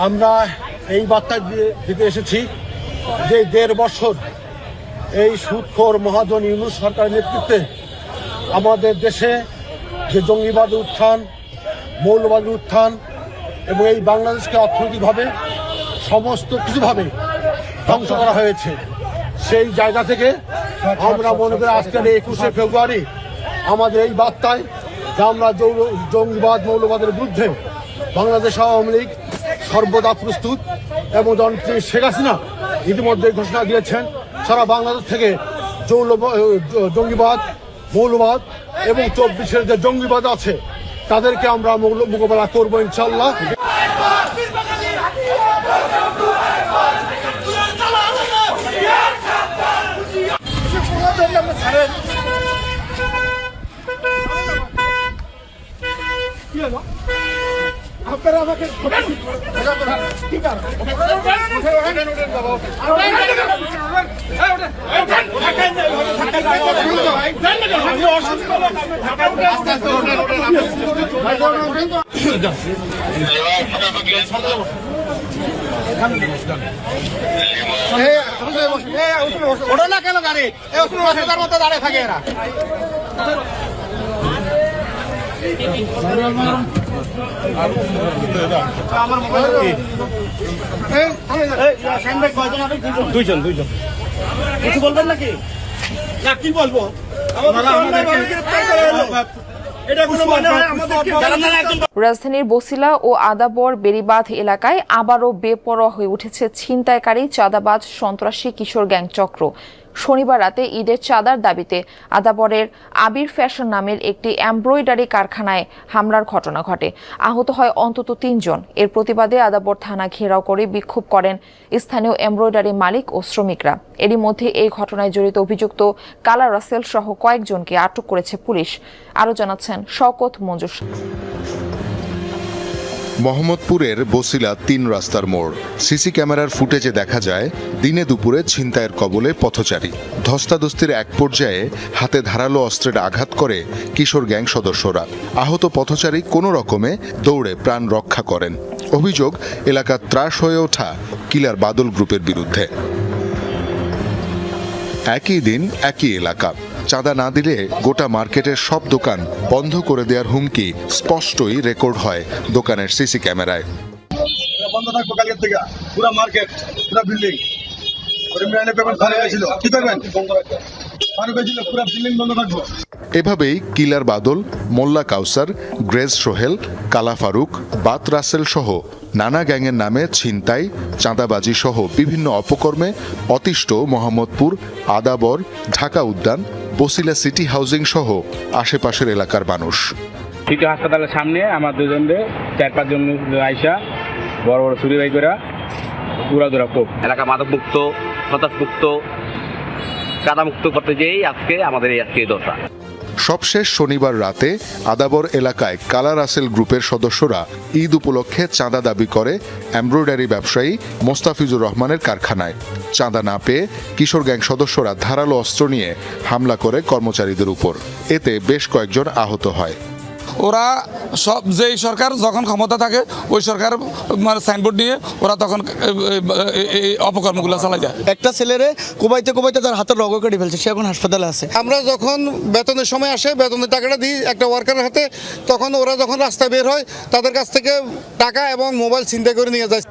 আমরা এই বার্তা দিতে এসেছি যে ১.৫ বছর এই সুদখোর মহাজন ইউনূস সরকারের নেতৃত্বে আমাদের দেশে যে জঙ্গিবাদের উত্থান, মৌলবাদের উত্থান এবং এই বাংলাদেশকে অর্থনৈতিকভাবে সমস্ত কিছুভাবে ধ্বংস করা হয়েছে, সেই জায়গা থেকে আমরা মনে করি আজকের ২১শে ফেব্রুয়ারি আমাদের এই বার্তায় যে আমরা জঙ্গিবাদ মৌলবাদের বিরুদ্ধে বাংলাদেশ আওয়ামী লীগ সর্বদা প্রস্তুত এবং জনপ্রিয় শেখ হাসিনা ইতিমধ্যে ঘোষণা দিয়েছেন সারা বাংলাদেশ থেকে জঙ্গিবাদ মৌলবাদ এবং ২৪-এর যে জঙ্গিবাদ আছে তাদেরকে আমরা মোকাবেলা করবো ইনশাল্লাহ। আপনারা আমাকে ওটা না কেন গাড়ি তার মতো দাঁড়িয়ে থাকে এরা। দুইজন কিছু বলবেন নাকি? না কি বলবো, রাজধানীর বছিলা ও আদাবর বেড়িবাঁধ এলাকায় আবারও বেপরোয়া হয়ে উঠেছে ছিনতাইকারী চাঁদাবাজ সন্ত্রাসী কিশোর গ্যাং চক্র। শনিবার রাতে ঈদের চাঁদার দাবিতে আদাবরের আবির ফ্যাশন নামের একটি এমব্রয়ডারি কারখানায় হামলার ঘটনা ঘটে। আহত হয় অন্তত ৩ জন। এর প্রতিবাদে আদাবর থানা ঘেরাও করে বিক্ষোভ করেন স্থানীয় এমব্রয়ডারি মালিক ও শ্রমিকরা। এরই মধ্যে এই ঘটনায় জড়িত অভিযুক্ত কালা রাসেল সহ কয়েকজনকে আটক করেছে পুলিশ। আরও জানাচ্ছেন শওকত মঞ্জুর। মোহাম্মদপুরের বছিলা ৩ রাস্তার মোড়। সিসি ক্যামেরার ফুটেজে দেখা যায় দিনে দুপুরে ছিনতাইয়ের কবলে পথচারী। ধস্তাধস্তির এক পর্যায়ে হাতে ধারালো অস্ত্রের আঘাত করে কিশোর গ্যাং সদস্যরা। আহত পথচারী কোনো রকমে দৌড়ে প্রাণ রক্ষা করেন। অভিযোগ এলাকা ত্রাস হয়ে ওঠা কিলার বাদল গ্রুপের বিরুদ্ধে। একই দিন একই এলাকা। চাঁদা না দিলে গোটা মার্কেটের সব দোকান বন্ধ করে দেওয়ার হুমকি স্পষ্টই রেকর্ড হয় দোকানের সিসি ক্যামেরায়। বন্ধ থাকবো কালকের থেকে, পুরো মার্কেট পুরো বিল্ডিং এভাবেই কিলার বাদল, মোল্লা কাউসার, গ্রেজ সোহেল, কালা ফারুক, বাত রাসেল সহ নানা গ্যাংয়ের নামে ছিনতাই, চাঁদাবাজি সহ বিভিন্ন অপকর্মে অতিষ্ঠ মোহাম্মদপুর, আদাবর, ঢাকা উদ্যান, বছিলা সিটি হাউজিং সহ আশেপাশের এলাকার মানুষ। সিটি হাসপাতালের সামনে আমার দুজনদের 4-5 জন আইসা বড় বড় ছুরি বাই করে দৌড়া খুব এলাকা মাদক মুক্ত, হতাশ মুক্ত, কাদা মুক্ত করতে যেই আজকে আমাদের এই দশা। সবশেষ শনিবার রাতে আদাবর এলাকায় কালা রাসেল গ্রুপের সদস্যরা ঈদ উপলক্ষে চাঁদা দাবি করে এমব্রয়ডারি ব্যবসায়ী মোস্তাফিজুর রহমানের কারখানায়। চাঁদা না পেয়ে কিশোর গ্যাং সদস্যরা ধারালো অস্ত্র নিয়ে হামলা করে কর্মচারীদের উপর। এতে বেশ কয়েকজন আহত হয়। ওরা সব যেই সরকার যখন ক্ষমতা থাকে ওই সরকার মানে সাইনবোর্ড নিয়ে ওরা তখন এই অপকর্মগুলো চালা যায়। একটা ছেলেরে কোবাইতে তার হাতের রগ কেটে ফেলছে, সে এখন হাসপাতালে আছে। আমরা যখন বেতনের সময় আসে বেতনের টাকাটা দিই একটা ওয়ার্কারের হাতে, তখন ওরা যখন রাস্তায় বের হয় তাদের কাছ থেকে টাকা এবং মোবাইল ছিনতাই করে নিয়ে যায়।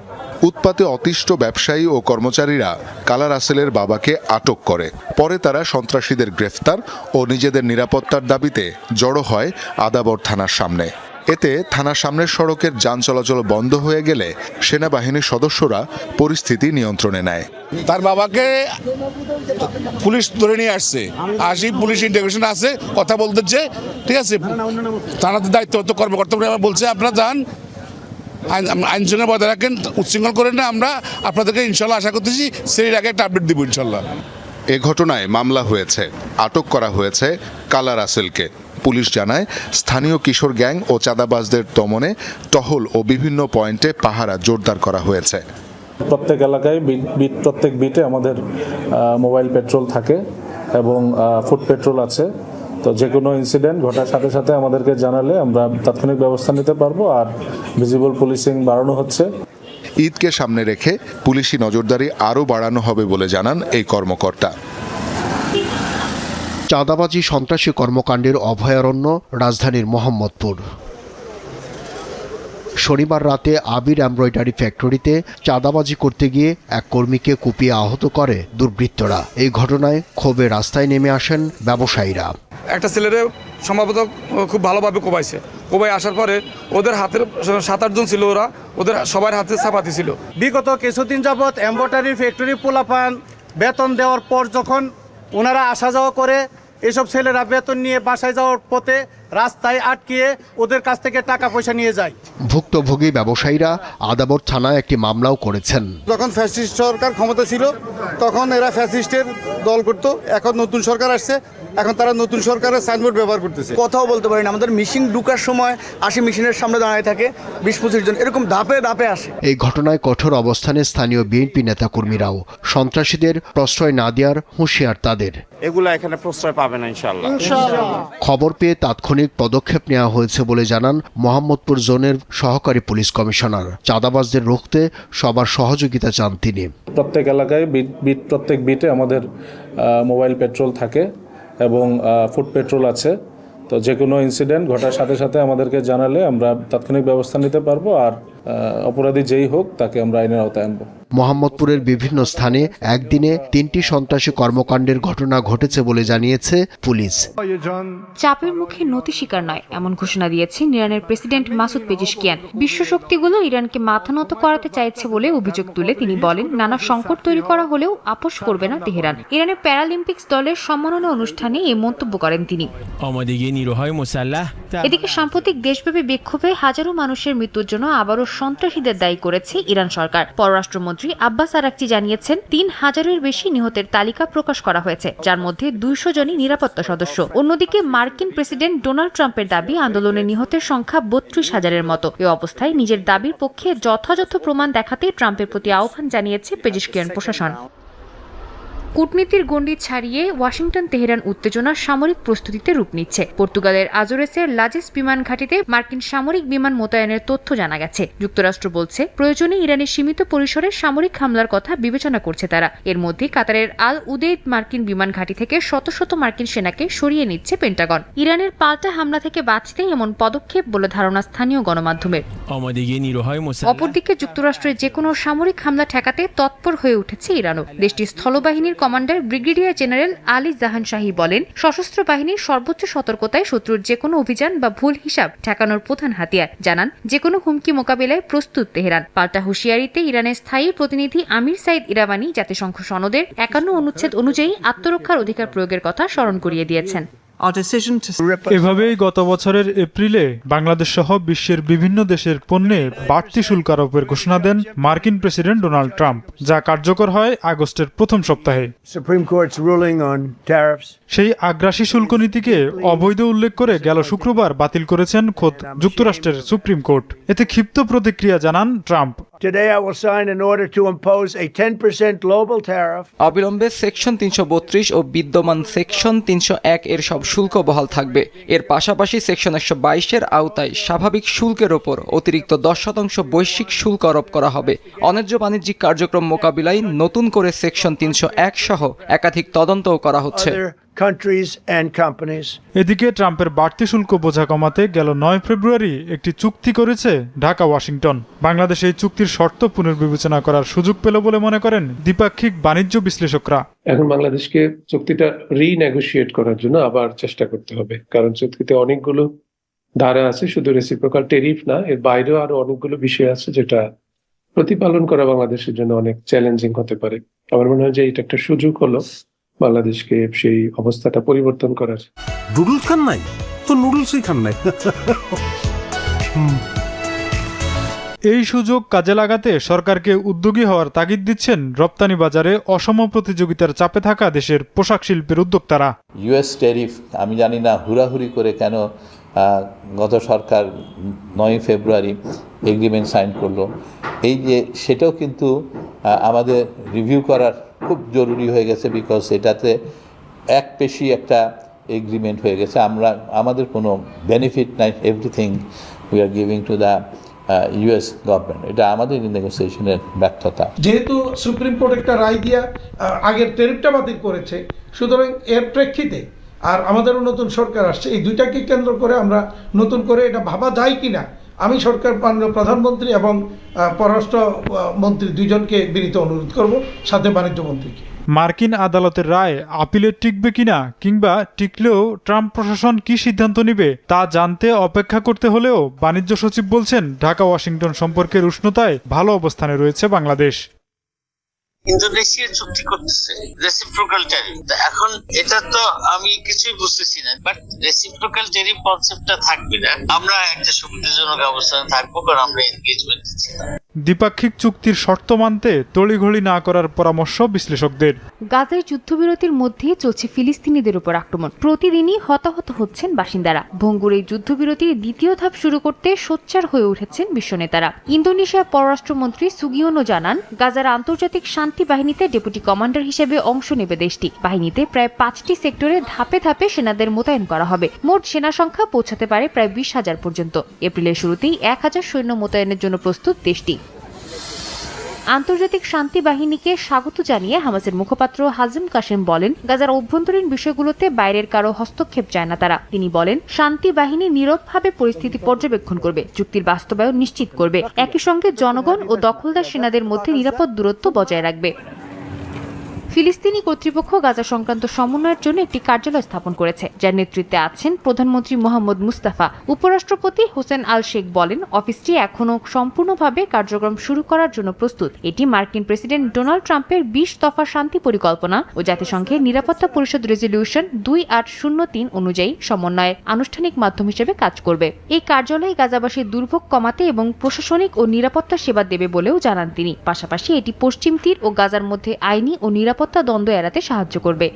উৎপাতে অতিষ্ঠ ব্যবসায়ী ও কর্মচারীরা কালা রাসেলের বাবাকে আটক করে। পরে তারা সন্ত্রাসীদের গ্রেফতার ও নিজেদের নিরাপত্তার দাবিতে জড়ো হয় আদাবর থানার সামনে। এতে থানার সামনের সড়কের যান চলাচল বন্ধ হয়ে গেলে সেনাবাহিনীর সদস্যরা পরিস্থিতি নিয়ন্ত্রণে নেয়। তার বাবাকে পুলিশ ধরে নিয়ে আসছে, পুলিশ ইন্টিগ্রেশন আছে, কথা বলতেছে, ঠিক আছে। থানাতে দায়িত্বরত কর্মকর্তারা বলছে আপনারা যান, আইন শৃঙ্খলা বজায় রাখেন, উচ্ছৃঙ্খল করেন না। আমরা আপনাদেরকে ইনশাল্লাহ আশা করতেছি সেই আগে একটা আপডেট দিব ইনশাল্লাহ। এ ঘটনায় মামলা হয়েছে, আটক করা হয়েছে কালা রাসেলকে। পুলিশ জানায় স্থানীয় কিশোর গ্যাং ও চাঁদাবাজদের দমনে টহল ও বিভিন্ন পয়েন্টে পাহারা জোরদার করা হয়েছে। প্রত্যেক এলাকায় প্রত্যেক বিটে আমাদের মোবাইল পেট্রোল থাকে এবং ফুট পেট্রোল আছে। তো যে কোনো ইনসিডেন্ট ঘটার সাথে সাথে আমাদেরকে জানালে আমরা তাৎক্ষণিক ব্যবস্থা নিতে পারবো। আর ভিজিবল পুলিশিং বাড়ানো হচ্ছে। ঈদকে সামনে রেখে পুলিশি নজরদারি আরও বাড়ানো হবে বলে জানান এই কর্মকর্তা। চাঁদাবাজি সন্ত্রাসী কর্মকাণ্ডের অভয়ারণ্য রাজধানীর মোহাম্মদপুর। শনিবার রাতে আবির এমব্রয়ডারি ফ্যাক্টরিতে চাঁদাবাজি করতে গিয়ে এক কর্মীকে কুপিয়ে আহত করে দুর্বৃত্তরা। এই ঘটনায় ক্ষোভে রাস্তায় নেমে আসেন ব্যবসায়ীরা। একটা ছেলেরে সম্ভবত খুব ভালোভাবে কোবাইছে। কোবাই আসার পরে ওদের হাতের 7-8 জন ছিল, ওদের সবার হাতে চাপাতি ছিল। বিগত কিছুদিন যাবৎ এমব্রয়ডারি ফ্যাক্টরি পোলাপান বেতন দেওয়ার পর যখন ওনারা আসা যাওয়া করে, এসব ছেলেরা বেতন নিয়ে বাসায় যাওয়ার পথে রাস্তায় আটকিয়ে ওদের কাছ থেকে টাকা পয়সা নিয়ে যায়। ভুক্তভোগী ব্যবসায়ীরা আদাবর থানায় একটি মামলাও করেছেন। যখন ফ্যাসিস্ট সরকার ক্ষমতা ছিল তখন এরা ফ্যাসিস্টের দল করতো। এখন নতুন সরকার আসছে, এখন তারা নতুন সরকারের সাইনবোর্ড ব্যবহার করতেছে। কথাও বলতে পারি না। আমাদের মেশিন ঢুকার সময় মেশিনের সামনে দাঁড়ায় থাকে 20-25 জন, এরকম ধাপে ধাপে আসে। এই ঘটনায় কঠোর অবস্থানে স্থানীয় বিএনপি নেতাকর্মীরাও। সন্ত্রাসীদের প্রশ্রয় না দেওয়ার হুঁশিয়ার তাদের। এগুলা এখানে প্রশ্রয় পাবে না ইনশাআল্লাহ। খবর পেয়ে তাৎক্ষণিক পদক্ষেপ নেওয়া হয়েছে বলে জানান মোহাম্মদপুর জোনের সহকারী পুলিশ কমিশনার। চাঁদাবাজদের রুখতে সবার সহযোগিতা চান তিনি। প্রত্যেক এলাকায় প্রত্যেক বিটে আমাদের মোবাইল পেট্রোল থাকে এবং ফুট পেট্রোল আছে। তো যে কোনো ইনসিডেন্ট ঘটার সাথে সাথে আমাদেরকে জানালে আমরা তাৎক্ষণিক ব্যবস্থা নিতে পারবো। আর অপরাধী যেই হোক তাকে আমরা আইনের আওতায় আনবো। মোহাম্মদপুরের বিভিন্ন স্থানে একদিনে 3টি সন্ত্রাসী কর্মকাণ্ডের ঘটনা ঘটেছে বলে জানিয়েছে পুলিশ। চাপের মুখে নতি স্বীকার নয়, এমন ঘোষণা দিয়েছেন ইরানের প্রেসিডেন্ট মাসুদ পেজিশকিয়ান। বিশ্ব শক্তিগুলো ইরানকে মাথা নত করাতে চাইছে বলে অভিযোগ তুলে তিনি বলেন, নানা সংকট তৈরি করা হলেও আপোষ করবে না তেহরান। ইরানের প্যারালিম্পিক্স দলের সম্মাননা অনুষ্ঠানে এই মন্তব্য করেন তিনি। এদিকে সাম্প্রতিক দেশব্যাপী বিক্ষোভে হাজারো মানুষের মৃত্যুর জন্য আবারও সন্ত্রাসীদের দায়ী করেছে ইরান সরকার। পররাষ্ট্রমন্ত্রী আব্বাস আরাকচি জানিয়েছেন 3000-এর বেশি নিহতের তালিকা প্রকাশ করা হয়েছে, যার মধ্যে 200 জনই নিরাপত্তা সদস্য। অন্যদিকে মার্কিন প্রেসিডেন্ট ডোনাল্ড ট্রাম্পের দাবি আন্দোলনে নিহতের সংখ্যা 32,000-এর মতো। এ অবস্থায় নিজের দাবির পক্ষে যথাযথ প্রমাণ দেখাতে ট্রাম্পের প্রতি আহ্বান জানিয়েছে পেজিশকিয়ান প্রশাসন। কূটনীতির গণ্ডি ছাড়িয়ে ওয়াশিংটন তেহরান উত্তেজনা সামরিক প্রস্তুতিতে রূপ নিচ্ছে। পর্তুগালের আজোরেসের লাজেস বিমান ঘাঁটিতে মার্কিন সামরিক বিমান মোতায়েনের তথ্য জানা গেছে। যুক্তরাষ্ট্র বলছে প্রয়োজনে ইরানের সীমিত পরিসরে সামরিক হামলার কথা বিবেচনা করছে তারা। এর মধ্যে কাতারের আল উদেইদ মার্কিন বিমান ঘাঁটি থেকে শত শত মার্কিন সেনাকে সরিয়ে নিচ্ছে পেন্টাগন। ইরানের পাল্টা হামলা থেকে বাঁচতেই এমন পদক্ষেপ বলে ধারণা স্থানীয় গণমাধ্যমের। অপরদিকে যুক্তরাষ্ট্রের যে কোনো সামরিক হামলা ঠেকাতে তৎপর হয়ে উঠেছে ইরানও। দেশটির স্থলবাহিনীর কমান্ডার ব্রিগেডিয়ার জেনারেল আলী জাহান শাহী বলেন, সশস্ত্র বাহিনীর সর্বোচ্চ সতর্কতায় শত্রুর যে কোনো অভিযান বা ভুল হিসাব ঠেকানোর প্রধান হাতিয়ার। জানান, যে কোনো হুমকি মোকাবিলায় প্রস্তুত তেহরান। পাল্টা হুঁশিয়ারিতে ইরানের স্থায়ী প্রতিনিধি আমির সাইদ ইরাবানি জাতিসংঘ সনদের 51 অনুচ্ছেদ অনুযায়ী আত্মরক্ষার অধিকার প্রয়োগের কথা স্মরণ করিয়ে দিয়েছেন। এভাবেই গত বছরের এপ্রিলে বাংলাদেশ সহ বিশ্বের বিভিন্ন দেশের পণ্যে বাড়তি শুল্ক আরোপের ঘোষণা দেন মার্কিন প্রেসিডেন্ট ডোনাল্ড ট্রাম্প, যা কার্যকর হয় আগস্টের প্রথম সপ্তাহে। সেই আগ্রাসী শুল্ক নীতিকে অবৈধ উল্লেখ করে গেল শুক্রবার বাতিল করেছেন খোদ যুক্তরাষ্ট্রের সুপ্রিম কোর্ট। এতে ক্ষিপ্ত প্রতিক্রিয়া জানান ট্রাম্প। অবিলম্বে সেকশন 332 ও বিদ্যমান সেকশন 301 এর সব শুল্ক বহাল থাকবে। এর পাশাপাশি সেকশন 122 আওতায় স্বাভাবিক শুল্কের ওপর অতিরিক্ত 10% বৈশ্বিক শুল্ক আরোপ করা হবে। অন্যায্য বাণিজ্যিক কার্যক্রম মোকাবিলায় নতুন করে সেকশন 301 সহ একাধিক তদন্তও করা হচ্ছে। এদিকে ট্রাম্পের বাড়তি শুল্ক বোঝা কমাতে গেল 9 ফেব্রুয়ারি একটি চুক্তি করেছে ঢাকা ওয়াশিংটন। বাংলাদেশ এই চুক্তির শর্ত পুনর্বিবেচনা করার সুযোগ পেল বলে মনে করেন দ্বিপাক্ষিক বাণিজ্য বিশ্লেষকরা। এখন বাংলাদেশকে চুক্তিটা রিনেগোশিয়েট করার জন্য আবার চেষ্টা করতে হবে, কারণ চুক্তিতে অনেকগুলো ধারা আছে, শুধু রেসিপ্রোকাল টেরিফ না, এর বাইরেও আরো অনেকগুলো বিষয় আছে যেটা প্রতিপালন করা বাংলাদেশের জন্য অনেক চ্যালেঞ্জিং হতে পারে। আমার মনে হয় যে এটা একটা সুযোগ হলো বাংলাদেশকে সেই অবস্থাটা পরিবর্তন করার। নুডলস খান নাই তো নুডলসই খান নাই। এই সুযোগ কাজে লাগাতে সরকারকে উদ্যোগী হওয়ার তাগিদ দিচ্ছেন রপ্তানি বাজারে অসম প্রতিযোগিতার চাপে থাকা দেশের পোশাক শিল্পের উদ্যোক্তারা। ইউএস ট্যারিফ আমি জানি না হুড়াহুড়ি করে কেন গত সরকার 9 ফেব্রুয়ারি এগ্রিমেন্ট সাইন করলো, এই যে সেটাও কিন্তু আমাদের রিভিউ করার খুব জরুরি হয়ে গেছে, বিকজ এটাতে এক পেশি একটা এগ্রিমেন্ট হয়ে গেছে। আমাদের কোনো বেনিফিট নাই, everything we are giving to the US government. এটা আমাদের নেগোসিয়েশনের ব্যর্থতা। যেহেতু সুপ্রিম কোর্ট একটা রায় দিয়া আগের ট্যারিফটা বাতিল করেছে, সুতরাং এর প্রেক্ষিতে আর আমাদেরও নতুন সরকার আসছে, এই দুইটাকে কেন্দ্র করে আমরা নতুন করে এটা ভাবা যায় কিনা, আমি সরকার মাননীয় প্রধানমন্ত্রী এবং পররাষ্ট্র মন্ত্রী দুইজনকে বিনীত অনুরোধ করব, সাথে বাণিজ্য মন্ত্রীকে। মার্কিন আদালতের রায় আপিলে টিকবে কিনা, কিংবা টিকলেও ট্রাম্প প্রশাসন কি সিদ্ধান্ত নেবে তা জানতে অপেক্ষা করতে হলেও বাণিজ্য সচিব বলছেন ঢাকা ওয়াশিংটন সম্পর্কের উষ্ণতায় ভালো অবস্থানে রয়েছে বাংলাদেশ। ইন্দোনেশিয়া চুক্তি করতেছে রেসিপ্রোকাল ট্যারিফ, এখন এটা তো আমি কিছুই বুঝতেছি না, বাট রেসিপ্রোকাল ট্যারিফ কনসেপ্টটা থাকবে না, আমরা একটা সুবিধাজনক অবস্থানে থাকবো, কারণ আমরা এনগেজমেন্ট দিচ্ছি না। দ্বিপাক্ষিক চুক্তির শর্ত মানতে তড়িঘড়ি না করার পরামর্শ বিশ্লেষকদের। গাজায় যুদ্ধবিরতির মধ্যে চলছে ফিলিস্তিনিদের উপর আক্রমণ, প্রতিদিনই হতাহত হচ্ছেন বাসিন্দারা। ভঙ্গুর এই যুদ্ধবিরতির দ্বিতীয় ধাপ শুরু করতে সোচ্চার হয়ে উঠেছেন বিশ্বনেতারা। ইন্দোনেশিয়ার পররাষ্ট্রমন্ত্রী সুগিওনো জানান, গাজার আন্তর্জাতিক শান্তি বাহিনীতে ডেপুটি কমান্ডার হিসেবে অংশ নেবে দেশটি। বাহিনীতে প্রায় 5টি সেক্টরে ধাপে ধাপে সেনাদের মোতায়েন করা হবে। মোট সেনা সংখ্যা পৌঁছাতে পারে প্রায় 20,000 পর্যন্ত। এপ্রিলের শুরুতেই 1000 সৈন্য মোতায়েনের জন্য প্রস্তুত দেশটি। আন্তর্জাতিক শান্তি বাহিনীকে স্বাগত জানিয়ে হামাসের মুখপাত্র হাজিম কাসেম বলেন, গাজার অভ্যন্তরীণ বিষয়গুলোতে বাইরের কারো হস্তক্ষেপ চায় না তারা। তিনি বলেন, শান্তি বাহিনী নীরবভাবে পরিস্থিতি পর্যবেক্ষণ করবে, চুক্তির বাস্তবায়ন নিশ্চিত করবে, একই সঙ্গে জনগণ ও দখলদার সেনাদের মধ্যে নিরাপদ দূরত্ব বজায় রাখবে। ফিলিস্তিনি কর্তৃপক্ষ গাজা সংক্রান্ত সমন্বয়ের জন্য একটি কার্যালয় স্থাপন করেছে, যার নেতৃত্বে আছেন প্রধানমন্ত্রী মোহাম্মদ মুস্তাফা। উপরাষ্ট্রপতি হোসেন আল শেখ বলেন, অফিসটি এখনও সম্পূর্ণভাবে কার্যক্রম শুরু করার জন্য প্রস্তুত। এটি মার্কিন প্রেসিডেন্ট ডোনাল্ড ট্রাম্পের 20 দফা শান্তি পরিকল্পনা ও জাতিসংঘের নিরাপত্তা পরিষদ রেজলিউশন 2803 অনুযায়ী সমন্বয়ের আনুষ্ঠানিক মাধ্যম হিসেবে কাজ করবে। এই কার্যালয় গাজাবাসীর দুর্ভোগ কমাতে এবং প্রশাসনিক ও নিরাপত্তা সেবা দেবে বলেও জানান তিনি। পাশাপাশি এটি পশ্চিম তীর ও গাজার মধ্যে আইনি ও নিরাপত্তা দ্বন্দ্ব এড়াতে সাহায্য করবে।